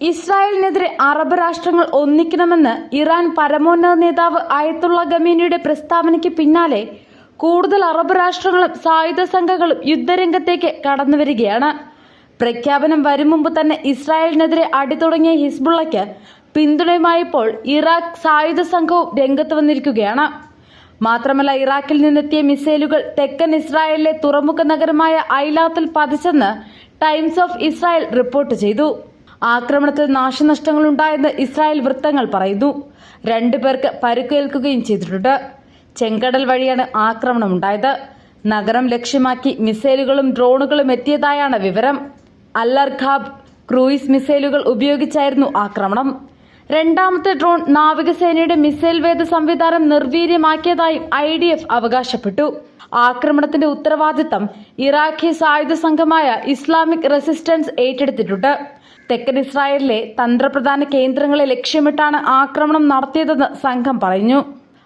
ഇസ്രായേലിനെതിരെ അറബ് രാഷ്ട്രങ്ങൾ ഒന്നിക്കണമെന്ന് ഇറാൻ പരമോന്നത നേതാവ് അയത്തുള്ള ഖമീനിയുടെ പ്രസ്താവനയ്ക്ക് പിന്നാലെ കൂടുതൽ അറബ് രാഷ്ട്രങ്ങളും സായുധ സംഘങ്ങളും യുദ്ധരംഗത്തേക്ക് കടന്നുവരികയാണ്. പ്രഖ്യാപനം വരും മുമ്പ് തന്നെ ഇസ്രായേലിനെതിരെ അടിതുടങ്ങിയ ഹിസ്ബുള്ളയ്ക്ക് പിന്തുണയുമായപ്പോൾ ഇറാഖ് സായുധ സംഘവും രംഗത്ത് വന്നിരിക്കുകയാണ്. മാത്രമല്ല, ഇറാഖിൽ നിന്നെത്തിയ മിസൈലുകൾ തെക്കൻ ഇസ്രായേലിലെ തുറമുഖ നഗരമായ ഐലാത്തിൽ പതിച്ചെന്ന് ടൈംസ് ഓഫ് ഇസ്രായേൽ റിപ്പോർട്ട് ചെയ്തു. ആക്രമണത്തിൽ നാശനഷ്ടങ്ങളുണ്ടായെന്ന് ഇസ്രായേൽ വൃത്തങ്ങൾ പറയുന്നു. 2 പേർക്ക് പരുക്കേൽക്കുകയും ചെയ്തിട്ടുണ്ട്. ചെങ്കടൽ വഴിയാണ് ആക്രമണമുണ്ടായത്. നഗരം ലക്ഷ്യമാക്കി മിസൈലുകളും ഡ്രോണുകളും എത്തിയതായാണ് വിവരം. അൽ-അർഖാബ് ക്രൂയിസ് മിസൈലുകൾ ഉപയോഗിച്ചായിരുന്നു ആക്രമണം. രണ്ടാമത്തെ ഡ്രോൺ നാവികസേനയുടെ മിസൈൽ വേദ സംവിധാനം നിർവീര്യമാക്കിയതായും IDF അവകാശപ്പെട്ടു. ആക്രമണത്തിന്റെ ഉത്തരവാദിത്തം ഇറാഖി സായുധ സംഘമായ ഇസ്ലാമിക് റെസിസ്റ്റൻസ് ഏറ്റെടുത്തിട്ടുണ്ട്. തെക്കൻ ഇസ്രായേലിലെ തന്ത്രപ്രധാന കേന്ദ്രങ്ങളെ ലക്ഷ്യമിട്ടാണ് ആക്രമണം നടത്തിയതെന്ന് സംഘം പറഞ്ഞു.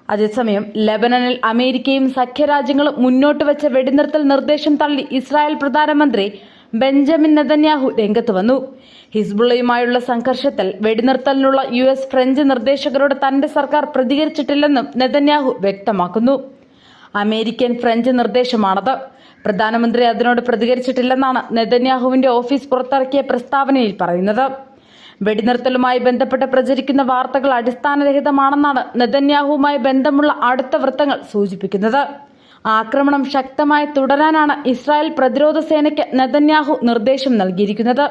അതേസമയം ലെബനനിൽ അമേരിക്കയും സഖ്യരാജ്യങ്ങളും മുന്നോട്ട് വെച്ച വെടിനിർത്തൽ നിർദ്ദേശം തള്ളി ഇസ്രായേൽ പ്രധാനമന്ത്രി ബെഞ്ചമിൻ നെതന്യാഹു രംഗത്ത് വന്നു. ഹിസ്ബുള്ളയുമായുള്ള സംഘർഷത്തിൽ വെടിനിർത്തലിനുള്ള US ഫ്രഞ്ച് നിർദ്ദേശകരോട് തന്റെ സർക്കാർ പ്രതികരിച്ചിട്ടില്ലെന്നും നെതന്യാഹു വ്യക്തമാക്കുന്നു. അമേരിക്കൻ ഫ്രഞ്ച് നിർദ്ദേശമാണത്. പ്രധാനമന്ത്രി അതിനോട് പ്രതികരിച്ചിട്ടില്ലെന്നാണ് നെതന്യാഹുവിന്റെ ഓഫീസ് പുറത്തിറക്കിയ പ്രസ്താവനയിൽ പറയുന്നത്. വെടിനിർത്തലുമായി ബന്ധപ്പെട്ട് പ്രചരിക്കുന്ന വാർത്തകൾ അടിസ്ഥാനരഹിതമാണെന്നാണ് നെതന്യാഹുവുമായി ബന്ധമുള്ള അടുത്ത വൃത്തങ്ങൾ സൂചിപ്പിക്കുന്നത്. ആക്രമണം ശക്തമായി തുടരാനാണ് ഇസ്രായേൽ പ്രതിരോധ സേനയ്ക്ക് നെതന്യാഹു നിർദ്ദേശം നൽകിയിരിക്കുന്നത്.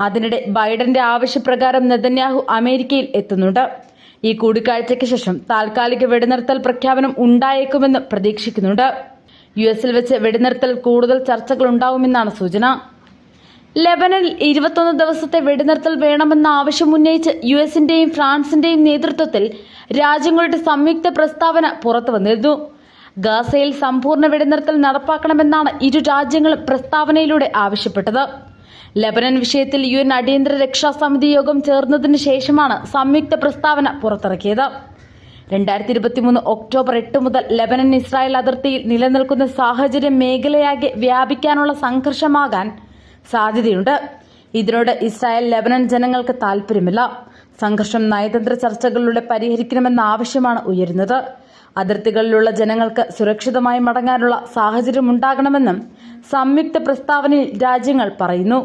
അതിനിടെ ബൈഡന്റെ ആവശ്യപ്രകാരം നെതന്യാഹു അമേരിക്കയിൽ എത്തുന്നുണ്ട്. ഈ കൂടിക്കാഴ്ചയ്ക്ക് ശേഷം താൽക്കാലിക വെടിനിർത്തൽ പ്രഖ്യാപനം ഉണ്ടായേക്കുമെന്ന് പ്രതീക്ഷിക്കുന്നുണ്ട്. US വെച്ച് വെടിനിർത്തൽ കൂടുതൽ ചർച്ചകൾ ഉണ്ടാവുമെന്നാണ് സൂചന. ലെബനനിൽ 21 ദിവസത്തെ വെടിനിർത്തൽ വേണമെന്ന ആവശ്യമുന്നയിച്ച് USന്റെയും ഫ്രാൻസിന്റെയും നേതൃത്വത്തിൽ രാജ്യങ്ങളുടെ സംയുക്ത പ്രസ്താവന പുറത്തു വന്നിരുന്നു. ഗാസയിൽ സമ്പൂർണ്ണ വെടിനിർത്തൽ നടപ്പാക്കണമെന്നാണ് ഇരു രാജ്യങ്ങളും പ്രസ്താവനയിലൂടെ ആവശ്യപ്പെട്ടത്. ലെബനൻ വിഷയത്തിൽ UN അടിയന്തര രക്ഷാ സമിതി യോഗം ചേർന്നതിന് ശേഷമാണ് സംയുക്ത പ്രസ്താവന പുറത്തിറക്കിയത്. 2023 ഒക്ടോബർ 8 മുതൽ ലെബനൻ ഇസ്രായേൽ അതിർത്തിയിൽ നിലനിൽക്കുന്ന സാഹചര്യം മേഖലയാകെ വ്യാപിക്കാനുള്ള സംഘർഷമാകാൻ സാധ്യതയുണ്ട്. ഇതിനോട് ഇസ്രായേൽ ലെബനൻ ജനങ്ങൾക്ക് താൽപര്യമില്ല. സംഘർഷം നയതന്ത്ര ചർച്ചകളിലൂടെ പരിഹരിക്കണമെന്ന ആവശ്യമാണ് ഉയരുന്നത്. അതിർത്തികളിലുള്ള ജനങ്ങൾക്ക് സുരക്ഷിതമായി മടങ്ങാനുള്ള സാഹചര്യമുണ്ടാകണമെന്നും സംയുക്ത പ്രസ്താവനയിൽ രാജ്യങ്ങൾ പറയുന്നു.